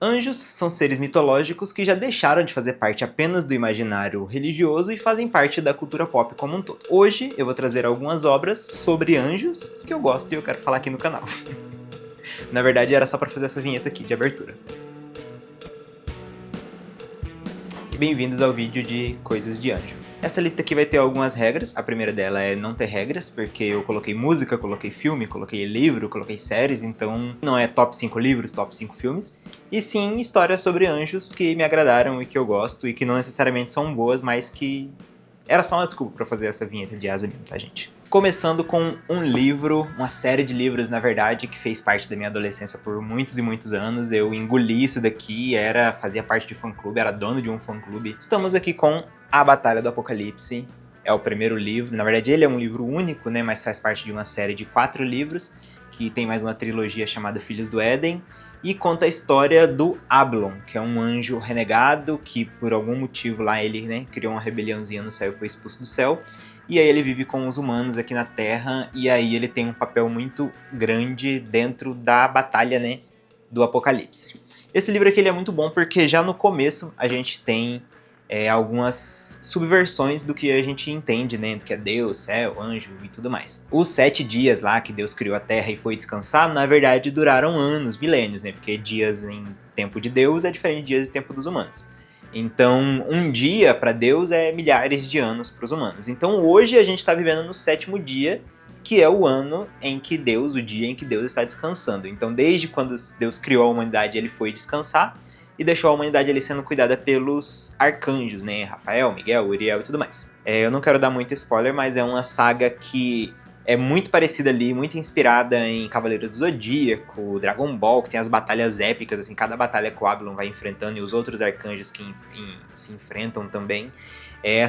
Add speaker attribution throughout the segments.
Speaker 1: Anjos são seres mitológicos que já deixaram de fazer parte apenas do imaginário religioso e fazem parte da cultura pop como um todo. Hoje eu vou trazer algumas obras sobre anjos que eu gosto e eu quero falar aqui no canal. Na verdade era só para fazer essa vinheta aqui de abertura. E bem-vindos ao vídeo de Coisas de Anjo. Essa lista aqui vai ter algumas regras. A primeira dela é não ter regras, porque eu coloquei música, coloquei filme, coloquei livro, coloquei séries, então não é top 5 livros, top 5 filmes, e sim histórias sobre anjos que me agradaram e que eu gosto, e que não necessariamente são boas, mas que era só uma desculpa pra fazer essa vinheta de asa mesmo, tá, gente? Começando com um livro, uma série de livros, na verdade, que fez parte da minha adolescência por muitos e muitos anos. Eu engoli isso daqui, fazia parte de fã-clube, era dono de um fã-clube. Estamos aqui com A Batalha do Apocalipse. É o primeiro livro, na verdade ele é um livro único, né, mas faz parte de uma série de 4 livros, que tem mais uma trilogia chamada Filhos do Éden, e conta a história do Ablon, que é um anjo renegado, que por algum motivo lá ele, né, criou uma rebeliãozinha no céu e foi expulso do céu. E aí ele vive com os humanos aqui na Terra, e aí ele tem um papel muito grande dentro da batalha, né, do Apocalipse. Esse livro aqui ele é muito bom porque já no começo a gente tem algumas subversões do que a gente entende, né, do que é Deus, céu, anjo e tudo mais. Os 7 dias lá que Deus criou a Terra e foi descansar, na verdade duraram anos, milênios, né, porque dias em tempo de Deus é diferente de dias em tempo dos humanos. Então, um dia para Deus é milhares de anos para os humanos. Então, hoje a gente está vivendo no 7º dia, que é o ano em que Deus, o dia em que Deus está descansando. Então, desde quando Deus criou a humanidade, ele foi descansar e deixou a humanidade ali sendo cuidada pelos arcanjos, né? Rafael, Miguel, Uriel e tudo mais. Eu não quero dar muito spoiler, mas é uma saga que é muito parecida ali, muito inspirada em Cavaleiros do Zodíaco, Dragon Ball, que tem as batalhas épicas, assim, cada batalha que o Ablon vai enfrentando e os outros arcanjos que se enfrentam também.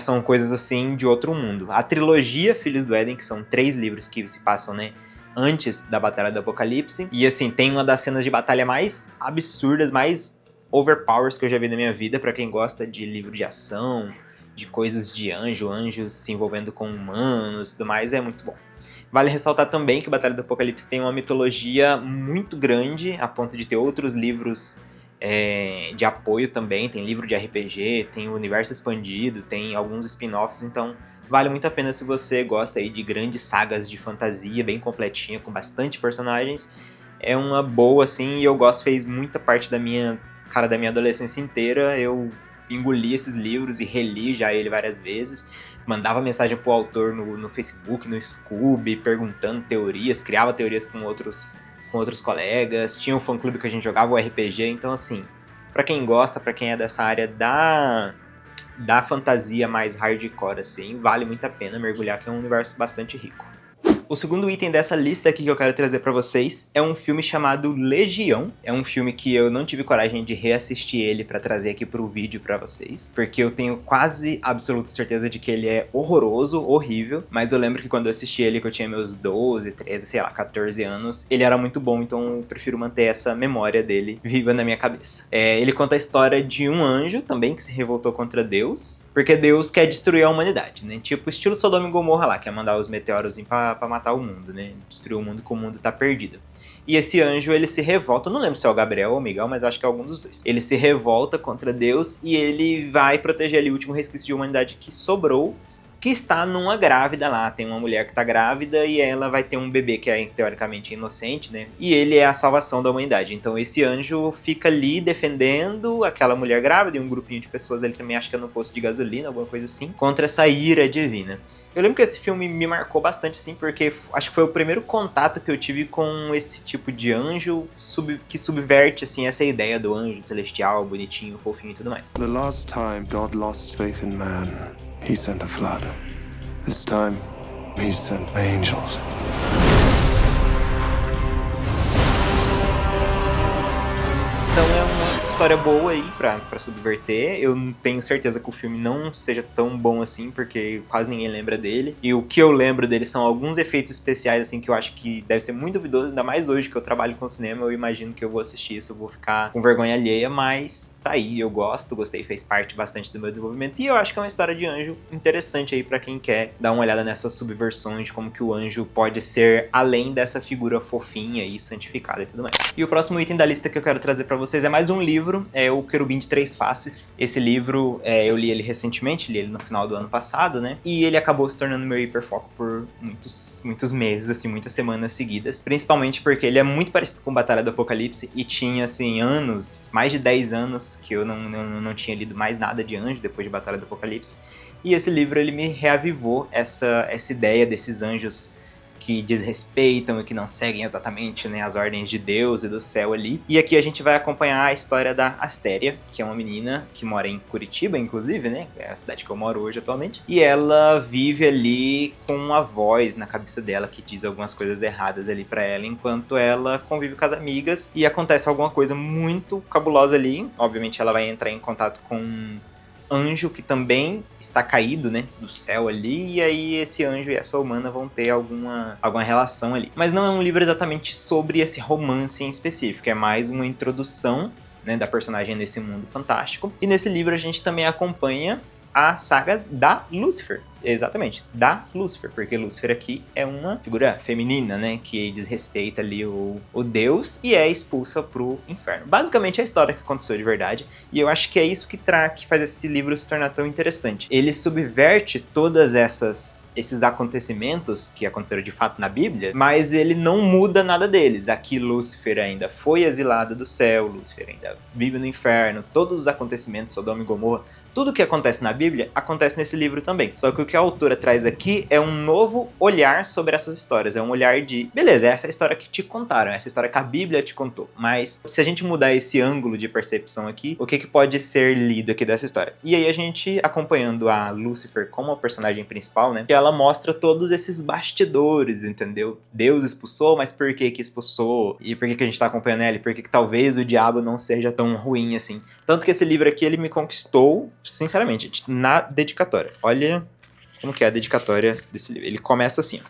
Speaker 1: São coisas assim de outro mundo. A trilogia Filhos do Éden, que são 3 livros que se passam, né, antes da Batalha do Apocalipse, e assim, tem uma das cenas de batalha mais absurdas, mais overpowers que eu já vi na minha vida, pra quem gosta de livro de ação, de coisas de anjos se envolvendo com humanos e tudo mais, é muito bom. Vale ressaltar também que Batalha do Apocalipse tem uma mitologia muito grande, a ponto de ter outros livros de apoio também, tem livro de RPG, tem o universo expandido, tem alguns spin-offs, então vale muito a pena se você gosta aí de grandes sagas de fantasia, bem completinha, com bastante personagens. É uma boa, assim, e eu gosto, fez muita parte da minha adolescência inteira. Eu engoli esses livros e reli já ele várias vezes, mandava mensagem pro autor no Facebook, no Scoob, perguntando teorias, criava teorias com outros colegas, tinha um fã-clube que a gente jogava o RPG, então assim, pra quem gosta, pra quem é dessa área da fantasia mais hardcore, assim, vale muito a pena mergulhar, que é um universo bastante rico. O segundo item dessa lista aqui que eu quero trazer pra vocês é um filme chamado Legião. É um filme que eu não tive coragem de reassistir ele pra trazer aqui pro vídeo pra vocês, porque eu tenho quase absoluta certeza de que ele é horroroso, horrível, mas eu lembro que quando eu assisti ele, que eu tinha meus 12, 13, sei lá, 14 anos, ele era muito bom, então eu prefiro manter essa memória dele viva na minha cabeça. Ele conta a história de um anjo também que se revoltou contra Deus, porque Deus quer destruir a humanidade, né? Tipo estilo Sodoma e Gomorra lá, quer mandar os meteoros pra matar o mundo, né? Destruir o mundo, que o mundo tá perdido. E esse anjo, ele se revolta, eu não lembro se é o Gabriel ou o Miguel, mas eu acho que é algum dos dois. Ele se revolta contra Deus e ele vai proteger ali o último resquício de humanidade que sobrou, que está numa grávida lá. Tem uma mulher que tá grávida e ela vai ter um bebê que é teoricamente inocente, né? E ele é a salvação da humanidade. Então esse anjo fica ali defendendo aquela mulher grávida e um grupinho de pessoas ali também, acho que é no posto de gasolina, alguma coisa assim, contra essa ira divina. Eu lembro que esse filme me marcou bastante, sim, porque acho que foi o primeiro contato que eu tive com esse tipo de anjo que subverte, assim, essa ideia do anjo celestial, bonitinho, fofinho e tudo mais.
Speaker 2: The last time God lost faith in man, he sent a flood. This time, he sent angels.
Speaker 1: Então é uma história boa aí pra subverter. Eu tenho certeza que o filme não seja tão bom assim, porque quase ninguém lembra dele. E o que eu lembro dele são alguns efeitos especiais, assim, que eu acho que deve ser muito duvidoso, ainda mais hoje que eu trabalho com cinema. Eu imagino que eu vou assistir isso, eu vou ficar com vergonha alheia, mas tá aí, eu gostei, fez parte bastante do meu desenvolvimento. E eu acho que é uma história de anjo interessante aí pra quem quer dar uma olhada nessas subversões de como que o anjo pode ser além dessa figura fofinha e santificada e tudo mais. E o próximo item da lista que eu quero trazer pra vocês é mais um livro, é o Querubim de Três Faces. Esse livro, eu li ele recentemente, li ele no final do ano passado, né? E ele acabou se tornando meu hiperfoco por muitos meses, assim, muitas semanas seguidas. Principalmente porque ele é muito parecido com Batalha do Apocalipse e tinha, assim, anos, mais de 10 anos que eu não tinha lido mais nada de anjo depois de Batalha do Apocalipse. E esse livro, ele me reavivou essa ideia desses anjos que desrespeitam e que não seguem exatamente, né, as ordens de Deus e do céu ali. E aqui a gente vai acompanhar a história da Astéria, que é uma menina que mora em Curitiba, inclusive, né, é a cidade que eu moro hoje atualmente. E ela vive ali com uma voz na cabeça dela que diz algumas coisas erradas ali pra ela, enquanto ela convive com as amigas e acontece alguma coisa muito cabulosa ali. Obviamente ela vai entrar em contato com anjo que também está caído, né, do céu ali, e aí esse anjo e essa humana vão ter alguma relação ali. Mas não é um livro exatamente sobre esse romance em específico, é mais uma introdução, né, da personagem nesse mundo fantástico. E nesse livro a gente também acompanha a saga da Lúcifer. Exatamente, da Lúcifer, porque Lúcifer aqui é uma figura feminina, né, que desrespeita ali o Deus e é expulsa pro inferno. Basicamente é a história que aconteceu de verdade, e eu acho que é isso que faz esse livro se tornar tão interessante. Ele subverte todas esses acontecimentos que aconteceram de fato na Bíblia, mas ele não muda nada deles. Aqui Lúcifer ainda foi exilado do céu, Lúcifer ainda vive no inferno, todos os acontecimentos, Sodoma e Gomorra, tudo que acontece na Bíblia acontece nesse livro também. Só que o que a autora traz aqui é um novo olhar sobre essas histórias. É um olhar de, beleza, essa é a história que te contaram, essa é a história que a Bíblia te contou. Mas se a gente mudar esse ângulo de percepção aqui, o que pode ser lido aqui dessa história? E aí a gente, acompanhando a Lúcifer como a personagem principal, né, que ela mostra todos esses bastidores, entendeu? Deus expulsou, mas por que expulsou? E por que a gente tá acompanhando ela? E por que talvez o diabo não seja tão ruim assim? Tanto que esse livro aqui, ele me conquistou, sinceramente, na dedicatória. Olha como que é a dedicatória desse livro. Ele começa assim, ó.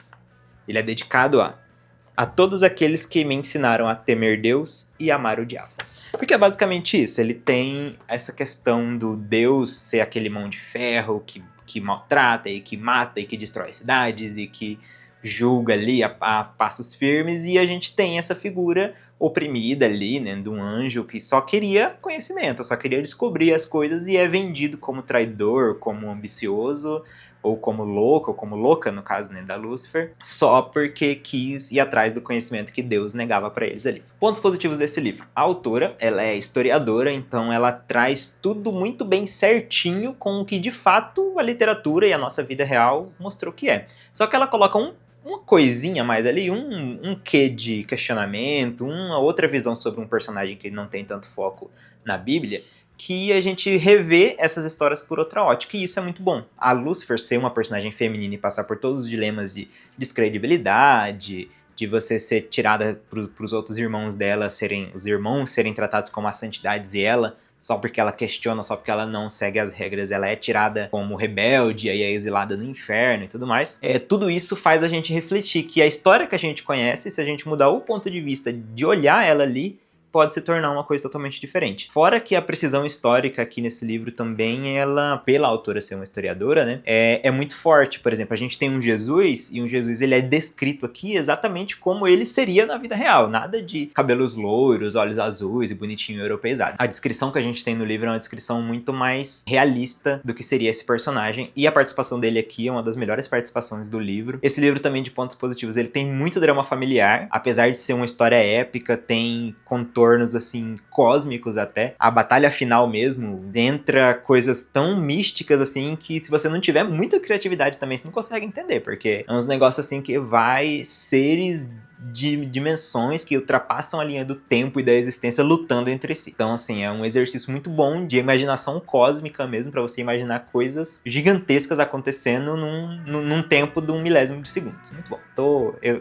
Speaker 1: Ele é dedicado a todos aqueles que me ensinaram a temer Deus e amar o diabo. Porque é basicamente isso. Ele tem essa questão do Deus ser aquele mão de ferro que maltrata e que mata e que destrói cidades e que julga ali a passos firmes, e a gente tem essa figura oprimida ali, né, de um anjo que só queria conhecimento, só queria descobrir as coisas e é vendido como traidor, como ambicioso, ou como louco, ou como louca, no caso, né, da Lúcifer, só porque quis ir atrás do conhecimento que Deus negava para eles ali. Pontos positivos desse livro. A autora, ela é historiadora, então ela traz tudo muito bem certinho com o que de fato a literatura e a nossa vida real mostrou que é. Só que ela coloca uma coisinha mais ali, um quê de questionamento, uma outra visão sobre um personagem que não tem tanto foco na Bíblia, que a gente revê essas histórias por outra ótica, e isso é muito bom. A Lúcifer ser uma personagem feminina e passar por todos os dilemas de descredibilidade, de você ser tirada pros outros irmãos dela, os irmãos serem tratados como as santidades e ela, só porque ela questiona, só porque ela não segue as regras, ela é tirada como rebelde, e aí é exilada no inferno e tudo mais. Tudo isso faz a gente refletir que a história que a gente conhece, se a gente mudar o ponto de vista de olhar ela ali, pode se tornar uma coisa totalmente diferente. Fora que a precisão histórica aqui nesse livro também, ela, pela autora ser uma historiadora, né, é muito forte. Por exemplo, a gente tem um Jesus, e um Jesus, ele é descrito aqui exatamente como ele seria na vida real. Nada de cabelos loiros, olhos azuis e bonitinho europeizado. A descrição que a gente tem no livro é uma descrição muito mais realista do que seria esse personagem, e a participação dele aqui é uma das melhores participações do livro. Esse livro também, de pontos positivos, ele tem muito drama familiar, apesar de ser uma história épica, tem contornos assim cósmicos até. A batalha final mesmo entra coisas tão místicas assim que se você não tiver muita criatividade também você não consegue entender, porque é uns negócios assim que vai seres de dimensões que ultrapassam a linha do tempo e da existência lutando entre si. Então, assim, é um exercício muito bom de imaginação cósmica mesmo, pra você imaginar coisas gigantescas acontecendo num tempo de 1 milésimo de segundo. Muito bom.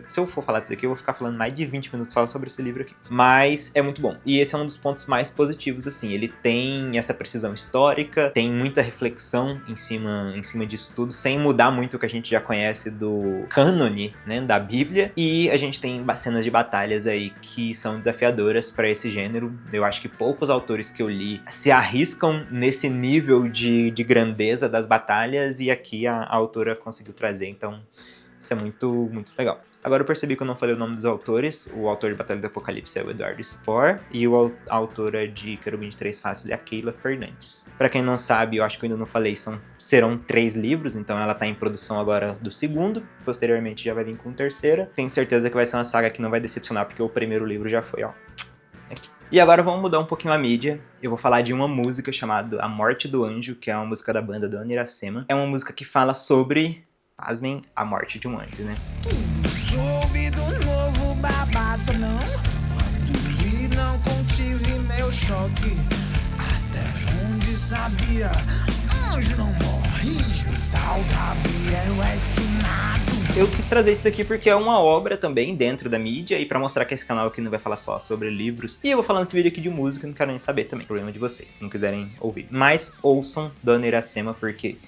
Speaker 1: Se eu for falar disso aqui, eu vou ficar falando mais de 20 minutos só sobre esse livro aqui. Mas é muito bom. E esse é um dos pontos mais positivos, assim. Ele tem essa precisão histórica, tem muita reflexão em cima disso tudo, sem mudar muito o que a gente já conhece do cânone, né, da Bíblia. E a gente tem cenas de batalhas aí que são desafiadoras para esse gênero. Eu acho que poucos autores que eu li se arriscam nesse nível de grandeza das batalhas, e aqui a autora conseguiu trazer, então isso é muito, muito legal. Agora eu percebi que eu não falei o nome dos autores. O autor de Batalha do Apocalipse é o Eduardo Spohr, e a autora de Querubim de Três Faces é a Keila Fernandes. Pra quem não sabe, eu acho que eu ainda não falei, serão 3 livros, então ela tá em produção agora do segundo, posteriormente já vai vir com o terceiro. Tenho certeza que vai ser uma saga que não vai decepcionar, porque o primeiro livro já foi, ó. Aqui. E agora vamos mudar um pouquinho a mídia. Eu vou falar de uma música chamada A Morte do Anjo, que é uma música da banda Dona Iracema. É uma música que fala sobre, pasmem, a morte de um anjo, né?
Speaker 3: Soube do novo babado, não? Quando vi, não contive meu choque. Até onde sabia, anjo não morre, tal Gabriel é finado.
Speaker 1: Eu quis trazer isso daqui porque é uma obra também dentro da mídia, e pra mostrar que esse canal aqui não vai falar só sobre livros. E eu vou falar nesse vídeo aqui de música, não quero nem saber também, problema de vocês, se não quiserem ouvir. Mas ouçam Dona Iracema, porque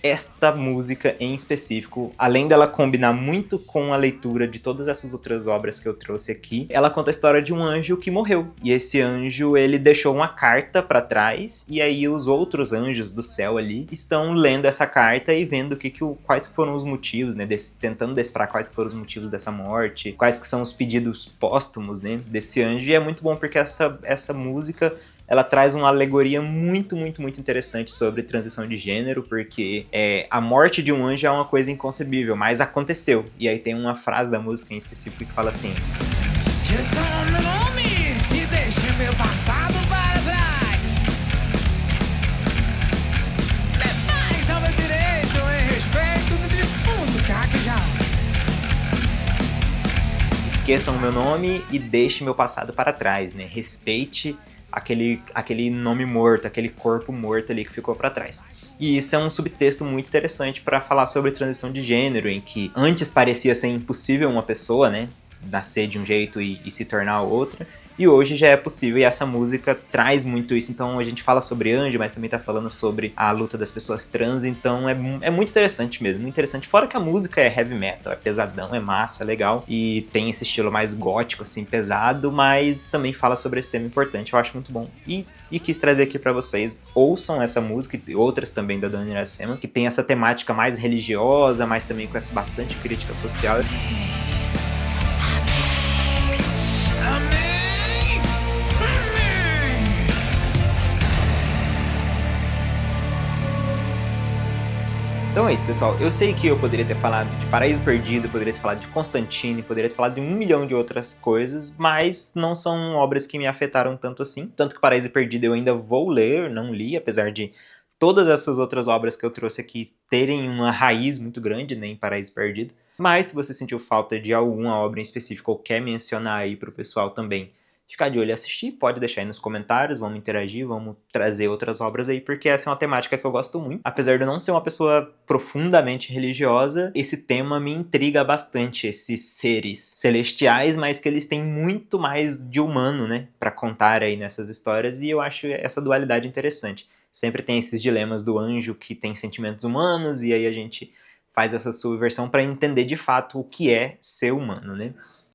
Speaker 1: esta música em específico, além dela combinar muito com a leitura de todas essas outras obras que eu trouxe aqui, ela conta a história de um anjo que morreu. E esse anjo, ele deixou uma carta pra trás, e aí os outros anjos do céu ali estão lendo essa carta e vendo quais foram os motivos, né, tentando decifrar quais foram os motivos dessa morte, quais que são os pedidos póstumos, né, desse anjo. E é muito bom porque essa música, ela traz uma alegoria muito, muito, muito interessante sobre transição de gênero, porque a morte de um anjo é uma coisa inconcebível, mas aconteceu. E aí tem uma frase da música em específico que fala assim:
Speaker 3: Esqueçam meu nome e deixem meu passado para trás. Demais ao meu direito em respeito do defunto Caquejás.
Speaker 1: Esqueçam o meu nome e deixe meu passado para trás, né? Respeite aquele nome morto, aquele corpo morto ali que ficou pra trás. E isso é um subtexto muito interessante para falar sobre transição de gênero, em que antes parecia ser impossível uma pessoa, né, nascer de um jeito e se tornar outra, e hoje já é possível, e essa música traz muito isso. Então a gente fala sobre anjo, mas também tá falando sobre a luta das pessoas trans, então é muito interessante mesmo, muito interessante. Fora que a música é heavy metal, é pesadão, é massa, é legal, e tem esse estilo mais gótico, assim, pesado, mas também fala sobre esse tema importante, eu acho muito bom. E quis trazer aqui pra vocês, ouçam essa música e outras também da Dona Iracema, que tem essa temática mais religiosa, mas também com essa bastante crítica social. Então é isso, pessoal. Eu sei que eu poderia ter falado de Paraíso Perdido, poderia ter falado de Constantine, poderia ter falado de 1 milhão de outras coisas, mas não são obras que me afetaram tanto assim. Tanto que Paraíso Perdido eu ainda vou ler, não li, apesar de todas essas outras obras que eu trouxe aqui terem uma raiz muito grande, né, em Paraíso Perdido. Mas se você sentiu falta de alguma obra em específico ou quer mencionar aí pro pessoal também ficar de olho e assistir, pode deixar aí nos comentários, vamos interagir, vamos trazer outras obras aí, porque essa é uma temática que eu gosto muito. Apesar de eu não ser uma pessoa profundamente religiosa, esse tema me intriga bastante, esses seres celestiais, mas que eles têm muito mais de humano, né, pra contar aí nessas histórias, e eu acho essa dualidade interessante. Sempre tem esses dilemas do anjo que tem sentimentos humanos, e aí a gente faz essa subversão para entender de fato o que é ser humano, né?